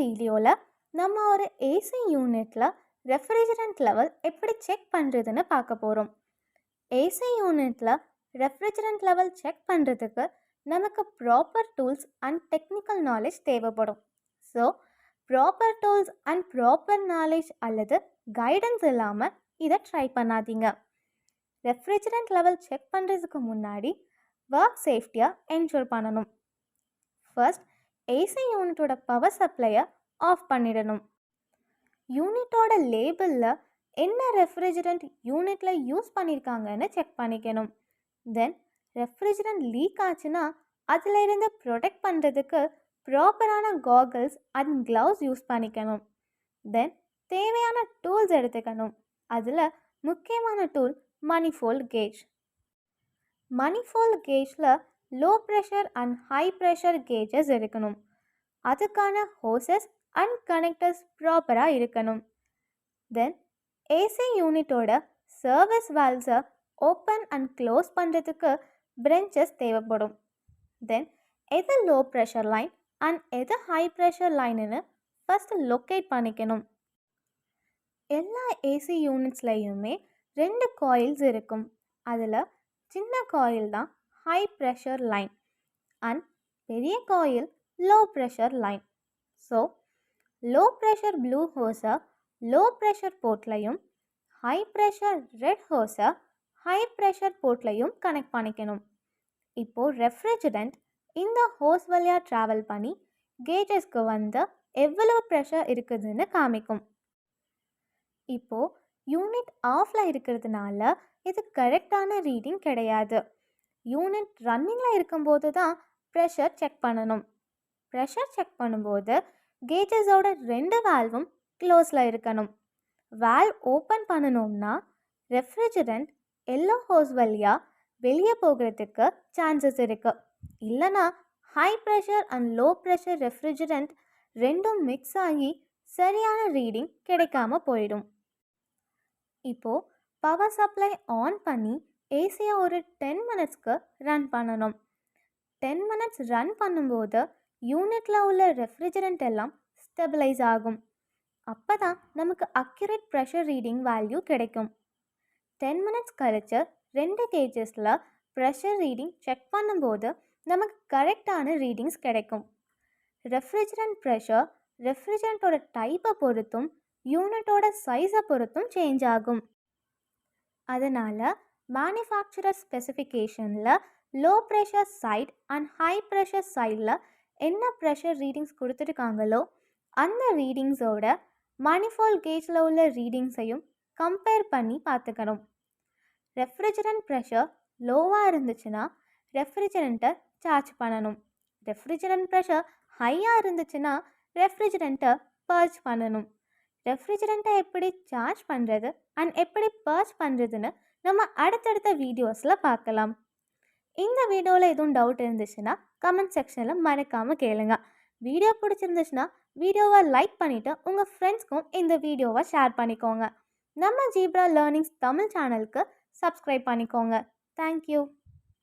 வீடியோவில் நம்ம ஒரு ஏசி யூனிட்டில் ரெஃப்ரிஜரண்ட் லெவல் எப்படி செக் பண்ணுறதுன்னு பார்க்க போகிறோம். ஏசி யூனிட்டில் ரெஃப்ரிஜரண்ட் லெவல் செக் பண்ணுறதுக்கு நமக்கு proper tools and technical knowledge தேவைப்படும். So proper tools and proper knowledge அல்லது கைடன்ஸ் இல்லாமல் இதை ட்ரை பண்ணாதீங்க. ரெஃப்ரிஜரண்ட் லெவல் செக் பண்ணுறதுக்கு முன்னாடி ஒர்க் சேஃப்டியாக என்ஷூர் பண்ணணும். ஃபர்ஸ்ட், ஏசி யூனிட்டோட பவர் சப்ளையை ஆஃப் பண்ணிடணும். யூனிட்டோட லேபிளில் என்ன ரெஃப்ரிஜரண்ட் யூனிட்டில் யூஸ் பண்ணியிருக்காங்கன்னு செக் பண்ணிக்கணும். தென் ரெஃப்ரிஜரண்ட் லீக் ஆச்சுன்னா அதில் இருந்து ப்ரொடெக்ட் பண்ணுறதுக்கு ப்ராப்பரான காகல்ஸ் அண்ட் க்ளவுஸ் யூஸ் பண்ணிக்கணும். தென் தேவையான டூல்ஸ் எடுத்துக்கணும். அதில் முக்கியமான டூல் மணிஃபோல்ட் கேஜ். மணிஃபோல்ட் கேஜில் low pressure and high pressure gauges இருக்கணும். அதுக்கான ஹோசஸ் அண்ட் கனெக்டர்ஸ் ப்ராப்பராக இருக்கணும். தென் ஏசி யூனிட்டோட சர்வீஸ் வால்வ்ஸை ஓப்பன் அண்ட் க்ளோஸ் பண்ணுறதுக்கு பிரென்ச்சஸ் தேவைப்படும். தென் எது லோ ப்ரெஷர் லைன் அண்ட் எது ஹை ப்ரெஷர் லைனுன்னு ஃபஸ்ட்டு லொக்கேட் பண்ணிக்கணும். எல்லா ஏசி யூனிட்ஸ்லையுமே 2 காயில்ஸ் இருக்கும். அதில் சின்ன காயில் தான் ஹை ப்ரெஷர் லைன் அண்ட் பெரிய coil low pressure line. So low pressure blue ஹோஸை லோ ப்ரெஷர் போர்ட்லையும் ஹை ப்ரெஷர் ரெட் ஹோஸை ஹை ப்ரெஷர் போர்ட்லையும் கனெக்ட் பண்ணிக்கணும். இப்போது ரெஃப்ரிஜரண்ட் இந்த ஹோஸ் வழியாக ட்ராவல் பண்ணி கேஜஸ்க்கு வந்து எவ்வளவு ப்ரெஷர் இருக்குதுன்னு காமிக்கும். இப்போது யூனிட் ஆஃபில் இருக்கிறதுனால இது கரெக்டான ரீடிங் கிடையாது. யூனிட் ரன்னிங்கில் இருக்கும்போது தான் ப்ரெஷர் செக் பண்ணணும். ப்ரெஷர் செக் பண்ணும்போது கேஜஸோட 2 வால்வும் க்ளோஸில் இருக்கணும். வால்வ் ஓப்பன் பண்ணணும்னா ரெஃப்ரிஜரண்ட் எல்லோ ஹோஸ் வழியாக வெளியே போகிறதுக்கு சான்சஸ் இருக்குது. இல்லைனா high pressure and low pressure refrigerant ரெண்டும் மிக்ஸ் ஆகி சரியான ரீடிங் கிடைக்காம போயிடும். இப்போது பவர் சப்ளை ஆன் பண்ணி ஏசியை ஒரு 10 மினிட்ஸ்க்கு ரன் பண்ணணும். 10 மினிட்ஸ் ரன் பண்ணும்போது யூனிட்டில் உள்ள ரெஃப்ரிஜரண்ட் எல்லாம் ஸ்டெபிளைஸ் ஆகும். அப்போ தான் நமக்கு அக்யூரேட் ப்ரெஷர் ரீடிங் வேல்யூ கிடைக்கும். 10 மினிட்ஸ் கழித்து 2 கேஜஸில் ப்ரெஷர் ரீடிங் செக் பண்ணும்போது நமக்கு கரெக்டான ரீடிங்ஸ் கிடைக்கும். ரெஃப்ரிஜரண்ட் ப்ரெஷர் ரெஃப்ரிஜரண்ட்டோட டைப்பை பொறுத்தும் யூனிட்டோட சைஸை பொறுத்தும் சேஞ்ச் ஆகும். அதனால் மேனுஃபேக்சரர் ஸ்பெசிஃபிகேஷனில் low pressure side and high pressure சைடில் என்ன ப்ரெஷர் ரீடிங்ஸ் கொடுத்துருக்காங்களோ அந்த ரீடிங்ஸோட மணிஃபோல்ட் கேஜில் உள்ள ரீடிங்ஸையும் கம்பேர் பண்ணி பார்த்துக்கணும். ரெஃப்ரிஜரண்ட் ப்ரெஷர் லோவாக இருந்துச்சுன்னா ரெஃப்ரிஜரண்ட்டை சார்ஜ் பண்ணணும். ரெஃப்ரிஜரண்ட் ப்ரெஷர் ஹையாக இருந்துச்சுன்னா ரெஃப்ரிஜரண்ட்டை பர்ஜ் பண்ணணும். ரெஃப்ரிஜரண்ட்டை எப்படி சார்ஜ் பண்ணுறது அண்ட் எப்படி பர்ஜ் பண்ணுறதுன்னு நம்ம அடுத்தடுத்த வீடியோஸில் பார்க்கலாம். இந்த வீடியோவில் எதுவும் டவுட் இருந்துச்சுன்னா கமெண்ட் செக்ஷனில் மறக்காமல் கேளுங்க. வீடியோ பிடிச்சிருந்துச்சுன்னா வீடியோவை லைக் பண்ணிவிட்டு உங்கள் ஃப்ரெண்ட்ஸ்க்கும் இந்த வீடியோவை ஷேர் பண்ணிக்கோங்க. நம்ம ஜீப்ரா லேர்னிங்ஸ் தமிழ் சேனலுக்கு சப்ஸ்கிரைப் பண்ணிக்கோங்க. தேங்க்யூ.